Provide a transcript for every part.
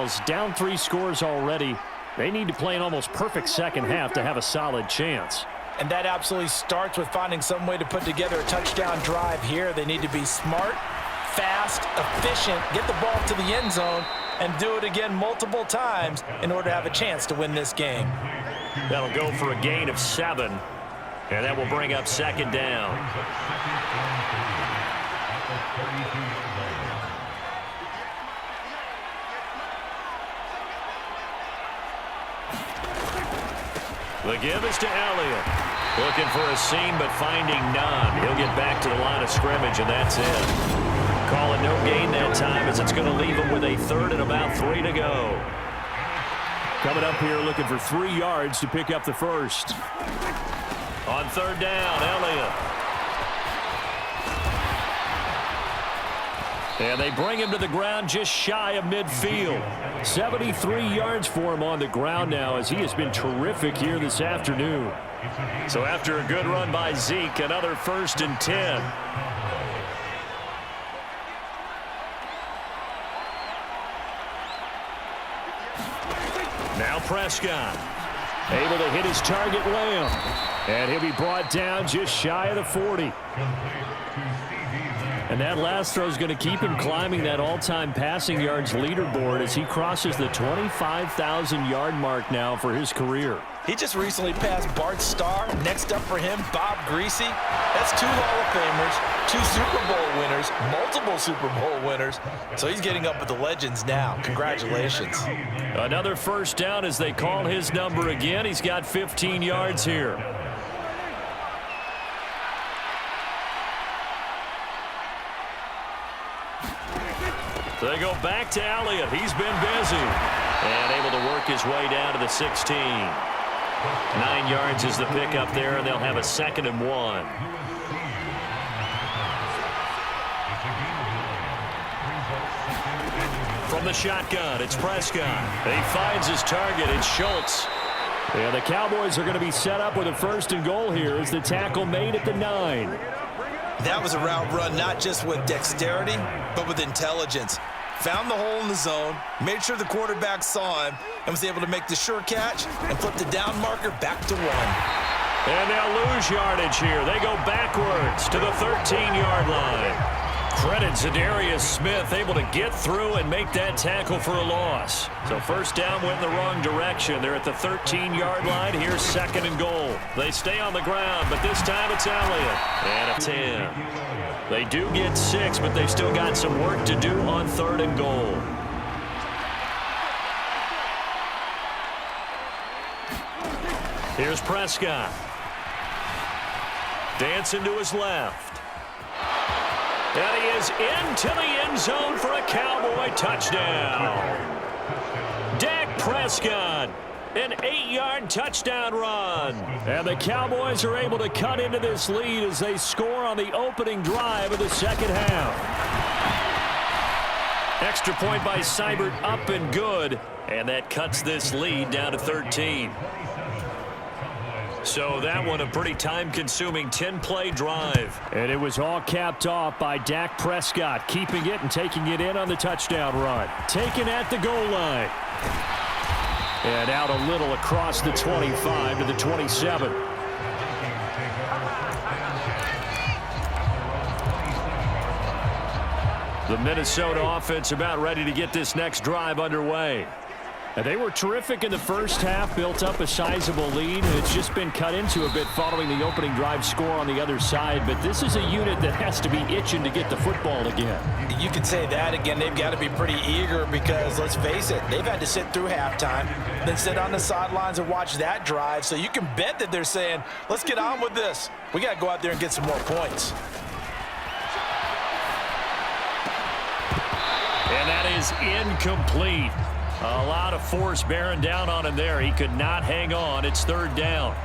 Cardinals down 3 scores already. They need to play an almost perfect second half to have a solid chance. And that absolutely starts with finding some way to put together a touchdown drive here. They need to be smart, fast, efficient, get the ball to the end zone, and do it again multiple times in order to have a chance to win this game. That'll go for a gain of 7. And that will bring up second down. The give is to Elliott. Looking for a seam, but finding none. He'll get back to the line of scrimmage, and that's it. Call it no gain that time, as it's going to leave him with a 3rd and about 3 to go. Coming up here looking for 3 yards to pick up the first. On 3rd down, Elliott. And they bring him to the ground just shy of midfield. 73 yards for him on the ground now, as he has been terrific here this afternoon. So after a good run by Zeke, another 1st and 10. Now Prescott. Able to hit his target, Lamb. And he'll be brought down just shy of the 40. And that last throw is going to keep him climbing that all-time passing yards leaderboard as he crosses the 25,000-yard mark now for his career. He just recently passed Bart Starr. Next up for him, Bob Greasy. That's 2 Hall of Famers, 2 Super Bowl winners, multiple Super Bowl winners. So he's getting up with the legends now. Congratulations. Another 1st down as they call his number again. He's got 15 yards here. They go back to Elliott. He's been busy. And able to work his way down to the 16. 9 yards is the pickup there, and they'll have a 2nd and 1. From the shotgun, it's Prescott. He finds his target. It's Schultz. Yeah, the Cowboys are going to be set up with a 1st and goal here as the tackle made at the 9. That was a route run not just with dexterity, but with intelligence. Found the hole in the zone, made sure the quarterback saw him, and was able to make the sure catch and flip the down marker back to 1. And they'll lose yardage here. They go backwards to the 13-yard line. Credit Zadarius Smith, able to get through and make that tackle for a loss. So 1st down went in the wrong direction. They're at the 13-yard line. Here's 2nd and goal. They stay on the ground, but this time it's Elliott. And a 10. They do get 6, but they've still got some work to do on 3rd and goal. Here's Prescott. Dancing to his left. And he is into the end zone for a Cowboy touchdown. Dak Prescott, an 8-yard touchdown run. And the Cowboys are able to cut into this lead as they score on the opening drive of the second half. Extra point by Seibert, up and good. And that cuts this lead down to 13. So that one a pretty time-consuming 10-play drive. And it was all capped off by Dak Prescott, keeping it and taking it in on the touchdown run. Taken at the goal line. And out a little across the 25 to the 27. The Minnesota offense about ready to get this next drive underway. And they were terrific in the first half, built up a sizable lead, and it's just been cut into a bit following the opening drive score on the other side. But this is a unit that has to be itching to get the football again. You could say that again. They've got to be pretty eager because, let's face it, they've had to sit through halftime, then sit on the sidelines and watch that drive. So you can bet that they're saying, let's get on with this. We got to go out there and get some more points. And that is incomplete. A lot of force bearing down on him there. He could not hang on. It's 3rd down.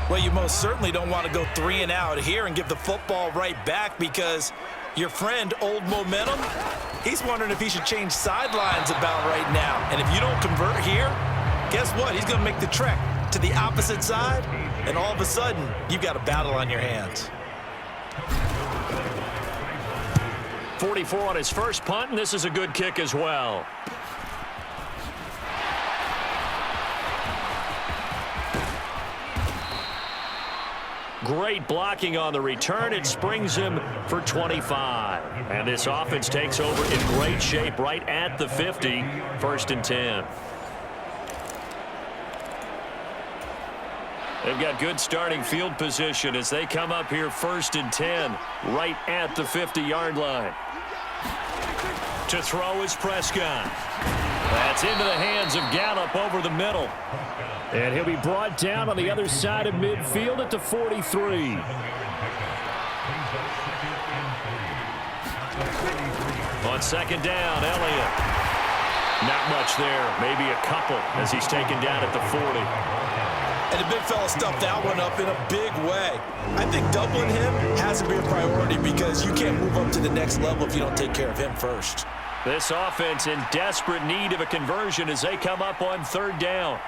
Well, you most certainly don't want to go 3 and out here and give the football right back because your friend, Old Momentum, he's wondering if he should change sidelines about right now. And if you don't convert here, guess what? He's going to make the trek to the opposite side, and all of a sudden, you've got a battle on your hands. 44 on his first punt, and this is a good kick as well. great blocking on the return. It springs him for 25. And this offense takes over in great shape right at the 50, 1st and 10. They've got good starting field position as they come up here 1st and 10, right at the 50-yard line. To throw is Prescott. That's into the hands of Gallup over the middle. And he'll be brought down on the other side of midfield at the 43. On 2nd down, Elliott. Not much there, maybe a couple as he's taken down at the 40. And the big fella stuffed that one up in a big way. I think doubling him has to be a priority because you can't move up to the next level if you don't take care of him first. This offense in desperate need of a conversion as they come up on 3rd down.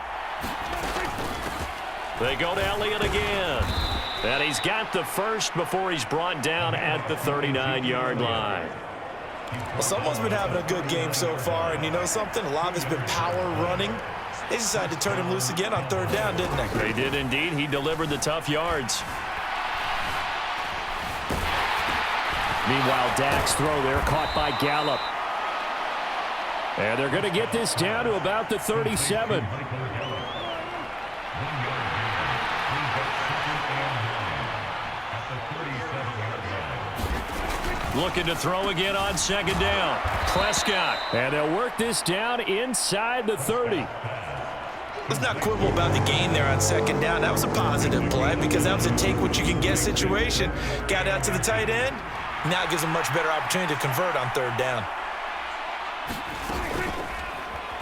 They go to Elliott again. And he's got the first before he's brought down at the 39-yard line. Well, someone's been having a good game so far, and you know something? A lot of it's been power running. They decided to turn him loose again on 3rd down, didn't they? They did indeed. He delivered the tough yards. Meanwhile, Dak's throw there caught by Gallup. And they're going to get this down to about the 37. Looking to throw again on 2nd down. Prescott. And they'll work this down inside the 30. Let's not quibble about the gain there on 2nd down. That was a positive play because that was a take-what-you-can-get situation. Got out to the tight end. Now it gives him much better opportunity to convert on 3rd down.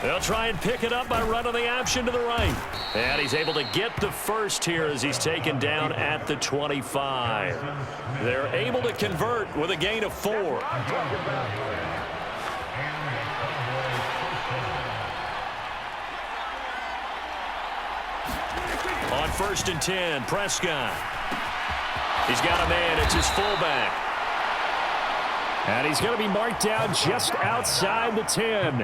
They'll try and pick it up by running the option to the right. And he's able to get the first here as he's taken down at the 25. They're able to convert with a gain of 4. On 1st and 10, Prescott. He's got a man. It's his fullback. And he's going to be marked down just outside the 10.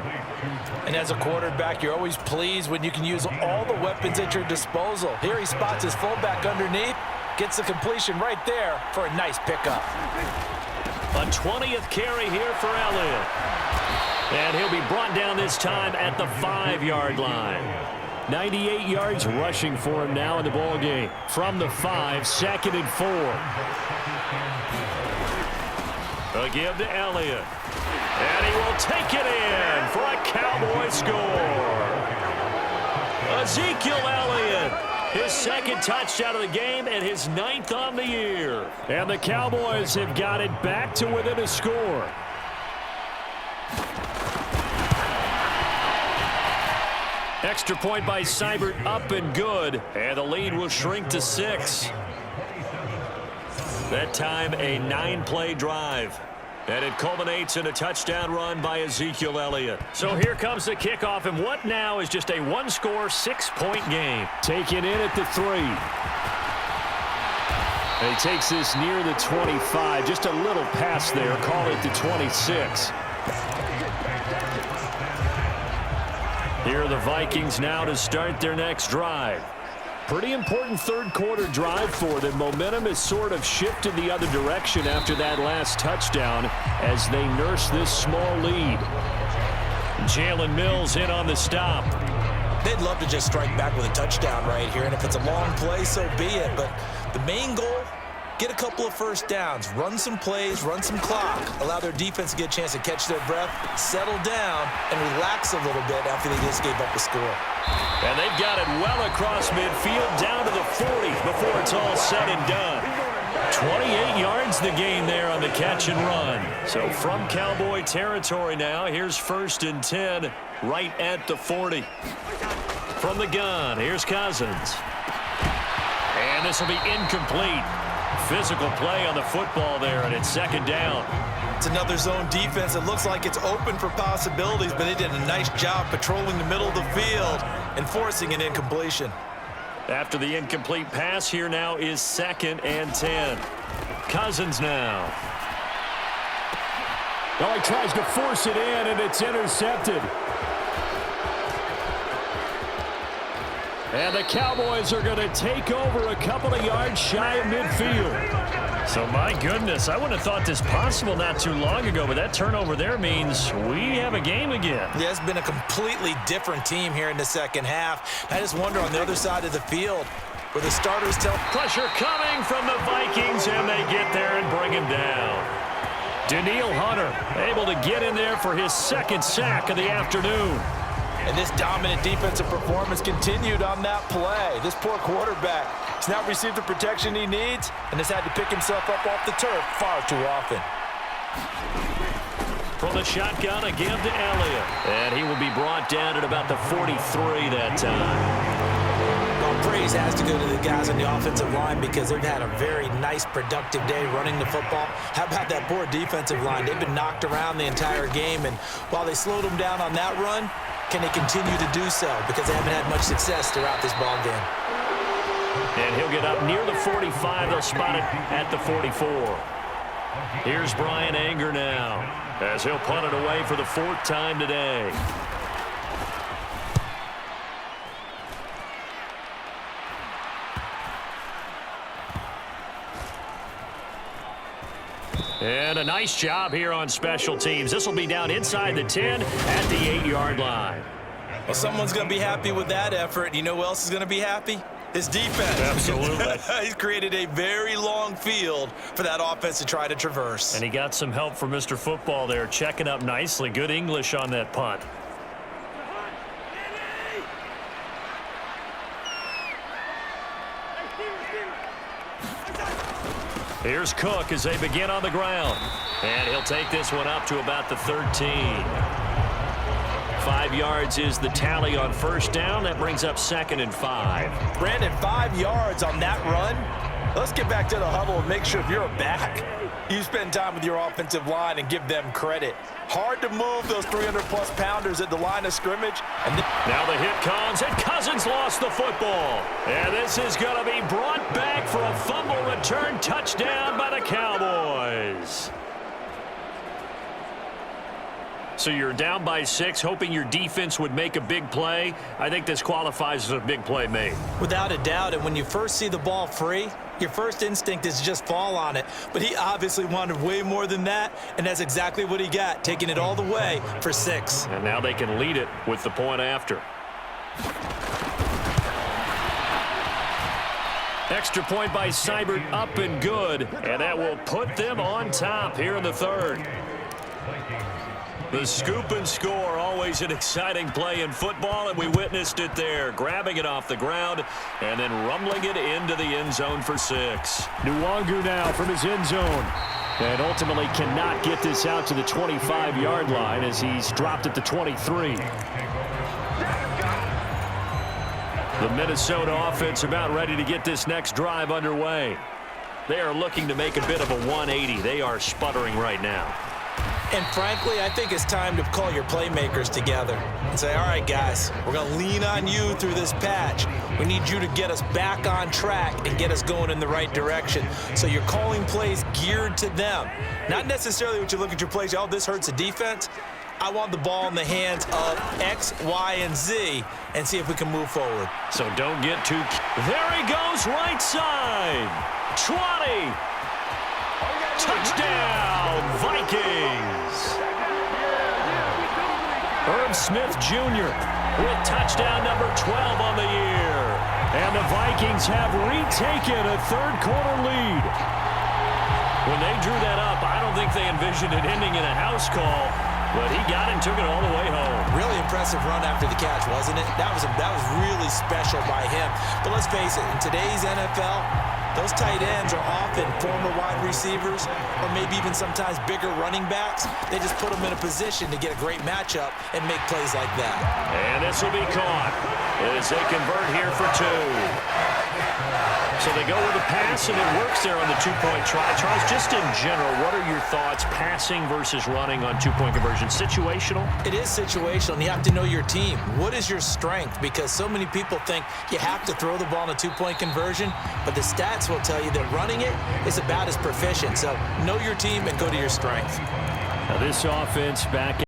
And as a quarterback, you're always pleased when you can use all the weapons at your disposal. Here he spots his fullback underneath, gets the completion right there for a nice pickup. A 20th carry here for Elliott. And he'll be brought down this time at the 5-yard line. 98 yards rushing for him now in the ball game. From the 5, 2nd and 4. A give to Elliott. And he will take it in for a Cowboy score. Ezekiel Elliott, his 2nd touchdown of the game and his 9th on the year. And the Cowboys have got it back to within a score. Extra point by Seibert, up and good. And the lead will shrink to 6. That time a 9-play drive. And it culminates in a touchdown run by Ezekiel Elliott. So here comes the kickoff, and what now is just a 1-score, 6-point game. Taken in at the 3. And he takes this near the 25. Just a little pass there. Call it the 26. Here are the Vikings now to start their next drive. Pretty important 3rd quarter drive for them. Momentum has sort of shifted the other direction after that last touchdown as they nurse this small lead. Jalen Mills in on the stop. They'd love to just strike back with a touchdown right here, and if it's a long play, so be it. But the main goal, get a couple of first downs, run some plays, run some clock, allow their defense to get a chance to catch their breath, settle down, and relax a little bit after they just gave up the score. And they've got it well across midfield down to the 40 before it's all said and done. 28 yards the gain there on the catch and run. So from Cowboy territory now, here's 1st and 10 right at the 40. From the gun, here's Cousins. And this will be incomplete. Physical play on the football there, and it's 2nd down. It's another zone defense. It looks like it's open for possibilities, but they did a nice job patrolling the middle of the field and forcing an incompletion. After the incomplete pass, here now is 2nd and 10. Cousins now. Oh, he tries to force it in, and it's intercepted. And the Cowboys are going to take over a couple of yards shy of midfield. So, my goodness, I wouldn't have thought this possible not too long ago, but that turnover there means we have a game again. Yeah, it's been a completely different team here in the second half. I just wonder on the other side of the field where the starters tell... Pressure coming from the Vikings, and they get there and bring him down. Daniil Hunter able to get in there for his second sack of the afternoon. And this dominant defensive performance continued on that play. This poor quarterback has not received the protection he needs and has had to pick himself up off the turf far too often. From the shotgun, a give to Elliott. And he will be brought down at about the 43 that time. Well, praise has to go to the guys on the offensive line because they've had a very nice, productive day running the football. How about that poor defensive line? They've been knocked around the entire game, and while they slowed them down on that run, can they continue to do so? Because they haven't had much success throughout this ball game. And he'll get up near the 45. They'll spot it at the 44. Here's Brian Anger now as he'll punt it away for the fourth time today. And a nice job here on special teams. This will be down inside the 10 at the 8-yard line. Well, someone's going to be happy with that effort. You know who else is going to be happy? His defense. Absolutely. He's created a very long field for that offense to try to traverse. And he got some help from Mr. Football there, checking up nicely. Good English on that punt. Here's Cook as they begin on the ground. And he'll take this one up to about the 13. 5 yards is the tally on first down. That brings up 2nd and 5. Brandon, 5 yards on that run. Let's get back to the huddle and make sure if you're a back, you spend time with your offensive line and give them credit. Hard to move those 300-plus pounders at the line of scrimmage. And now the hit comes, and Cousins lost the football. And this is going to be brought back for a fumble return touchdown by the Cowboys. So you're down by 6, hoping your defense would make a big play. I think this qualifies as a big play made. Without a doubt, and when you first see the ball free, your first instinct is to just fall on it. But he obviously wanted way more than that, and that's exactly what he got, taking it all the way for 6. And now they can lead it with the point after. Extra point by Seibert, up and good, and that will put them on top here in the 3rd. The scoop and score, always an exciting play in football, and we witnessed it there, grabbing it off the ground and then rumbling it into the end zone for 6. Nwangu now from his end zone, and ultimately cannot get this out to the 25-yard line as he's dropped at the 23. The Minnesota offense about ready to get this next drive underway. They are looking to make a bit of a 180. They are sputtering right now. And frankly, I think it's time to call your playmakers together and say, all right, guys, we're going to lean on you through this patch. We need you to get us back on track and get us going in the right direction. So you're calling plays geared to them. Not necessarily what you look at your plays, oh, this hurts the defense. I want the ball in the hands of X, Y, and Z and see if we can move forward. So don't get too... There he goes, right side. 20. Touchdown, Vikings. Herb Smith Jr. with touchdown number 12 on the year. And the Vikings have retaken a third-quarter lead. When they drew that up, I don't think they envisioned it ending in a house call, but he got it and took it all the way home. Really impressive run after the catch, wasn't it? That was really special by him. But let's face it, in today's NFL, those tight ends are often former wide receivers or maybe even sometimes bigger running backs. They just put them in a position to get a great matchup and make plays like that. And this will be caught as they convert here for 2. So they go with a pass, and it works there on the 2-point try. Charles, just in general, what are your thoughts passing versus running on 2-point conversion? Situational? It is situational, and you have to know your team. What is your strength? Because so many people think you have to throw the ball in a 2-point conversion, but the stats will tell you that running it is about as proficient. So know your team and go to your strength. Now this offense back